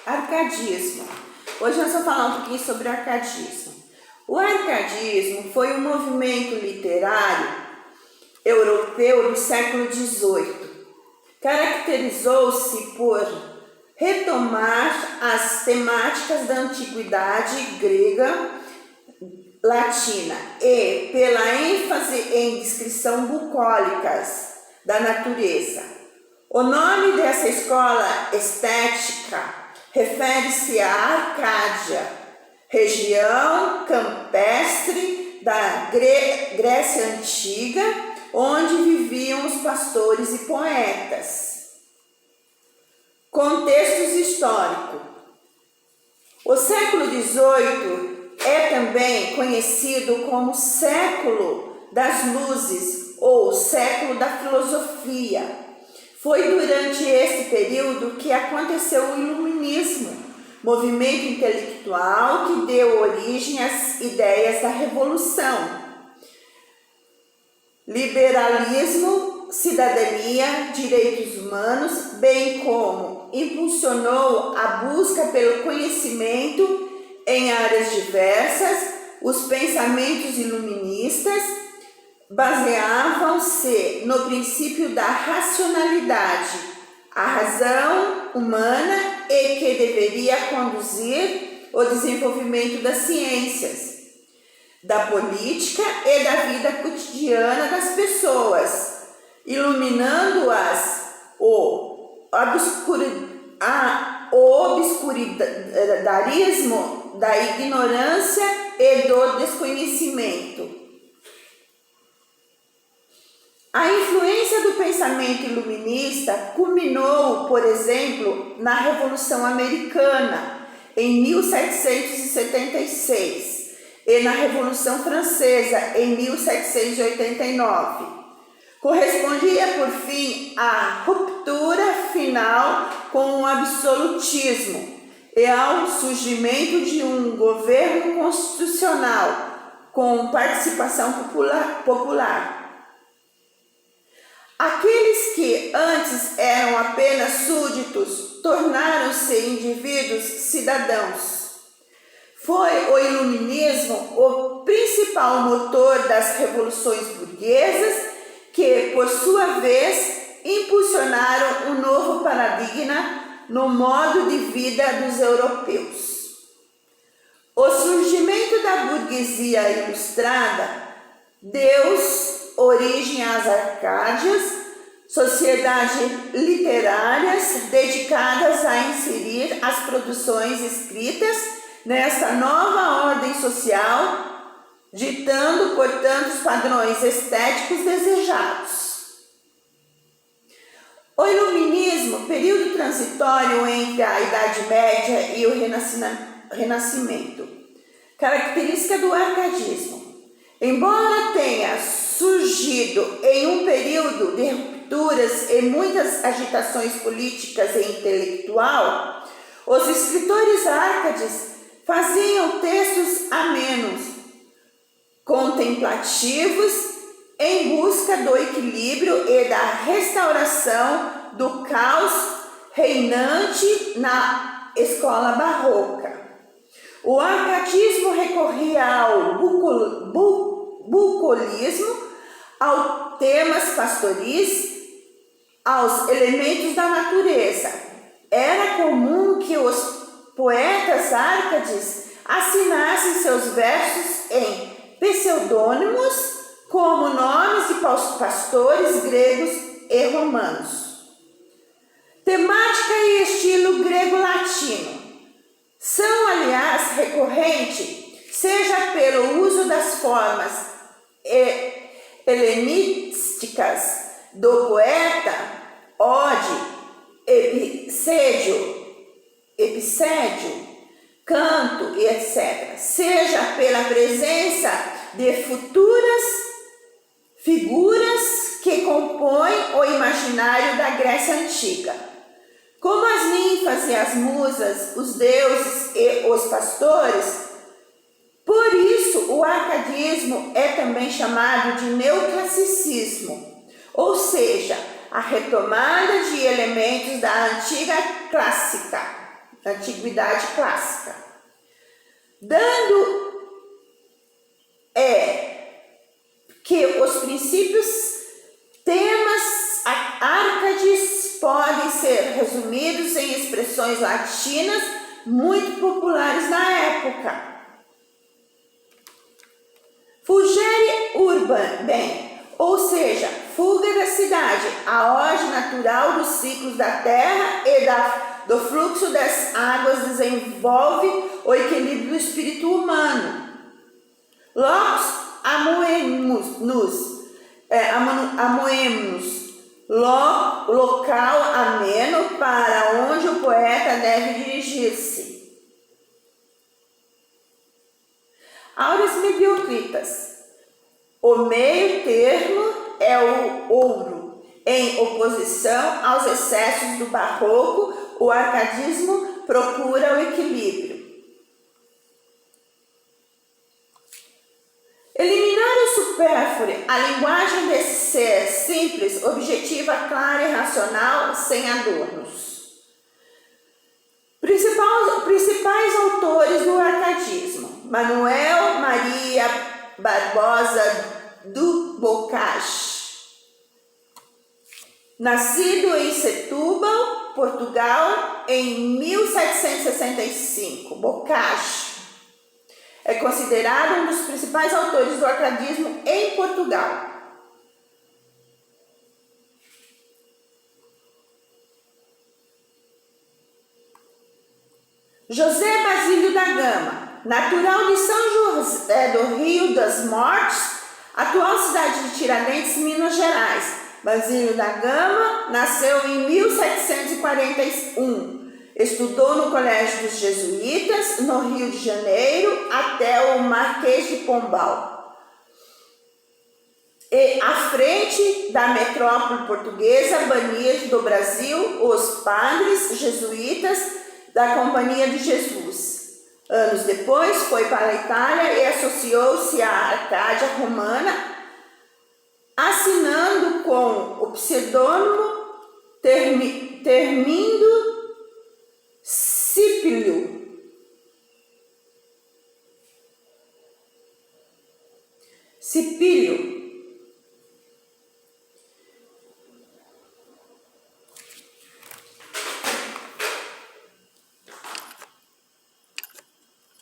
Arcadismo. Hoje nós vamos falar um pouquinho sobre o arcadismo. O arcadismo foi um movimento literário europeu do século XVIII. Caracterizou-se por retomar as temáticas da antiguidade grega latina e pela ênfase em descrição bucólicas da natureza. O nome dessa escola estética refere-se à Arcádia, região campestre da Grécia Antiga, onde viviam os pastores e poetas. Contextos históricos. O século XVIII é também conhecido como século das luzes ou século da filosofia. Foi durante este período que aconteceu o Iluminismo, movimento intelectual que deu origem às ideias da Revolução. Liberalismo, cidadania, direitos humanos, bem como impulsionou a busca pelo conhecimento em áreas diversas. Os pensamentos iluministas baseavam-se no princípio da racionalidade, a razão humana e que deveria conduzir o desenvolvimento das ciências, da política e da vida cotidiana das pessoas, iluminando-as o obscurantismo da ignorância e do desconhecimento. A influência do pensamento iluminista culminou, por exemplo, na Revolução Americana, em 1776, e na Revolução Francesa, em 1789. Correspondia, por fim, à ruptura final com o absolutismo e ao surgimento de um governo constitucional com participação popular. Aqueles que antes eram apenas súditos tornaram-se indivíduos cidadãos. Foi o iluminismo o principal motor das revoluções burguesas que, por sua vez, impulsionaram um novo paradigma no modo de vida dos europeus. O surgimento da burguesia ilustrada deu origem às Arcádias, sociedades literárias dedicadas a inserir as produções escritas nessa nova ordem social, ditando, portanto, os padrões estéticos desejados. O Iluminismo, período transitório entre a Idade Média e o Renascimento. Característica do arcadismo. Embora tenha surgido em um período de rupturas e muitas agitações políticas e intelectual, os escritores árcades faziam textos amenos, contemplativos, em busca do equilíbrio e da restauração do caos reinante na escola barroca. O arcadismo recorria ao bucolismo, aos temas pastoris, aos elementos da natureza. Era comum que os poetas árcades assinassem seus versos em pseudônimos, como nomes de pastores gregos e romanos. Temática e estilo grego-latino são, aliás, recorrentes, seja pelo uso das formas helenísticas do poeta, ode, epicédio, canto e etc., seja pela presença de futuras figuras que compõem o imaginário da Grécia Antiga, como as ninfas e as musas, os deuses e os pastores. Por isso, o arcadismo é também chamado de neoclassicismo, ou seja, a retomada de elementos da antiga clássica da Antiguidade Clássica. Dando que os princípios, temas Árcades podem ser resumidos em expressões latinas muito populares na época. Fugere urbanem, ou seja, fuga da cidade, a ordem natural dos ciclos da terra e do fluxo das águas desenvolve o equilíbrio do espírito humano. Locus amoemos, local ameno para onde o poeta deve dirigir-se. Auras mediocritas. O meio termo é o ouro. Em oposição aos excessos do barroco, o arcadismo procura o equilíbrio. Eliminar o supérfluo, a linguagem desse ser simples, objetiva, clara e racional, sem adornos. Principais autores do arcadismo: Manuel Maria Barbosa do Bocage, nascido em Setúbal, Portugal, em 1765. Bocage é considerado um dos principais autores do arcadismo em Portugal. José Basílio da Gama, natural de São José do Rio das Mortes, atual cidade de Tiradentes, Minas Gerais. Basílio da Gama nasceu em 1741. Estudou no Colégio dos Jesuítas, no Rio de Janeiro, até o Marquês de Pombal. E à frente da metrópole portuguesa, banidos do Brasil, os padres jesuítas da Companhia de Jesus. Anos depois, foi para a Itália e associou-se à Arcádia Romana, assinando com o pseudônimo Termindo Cipílio.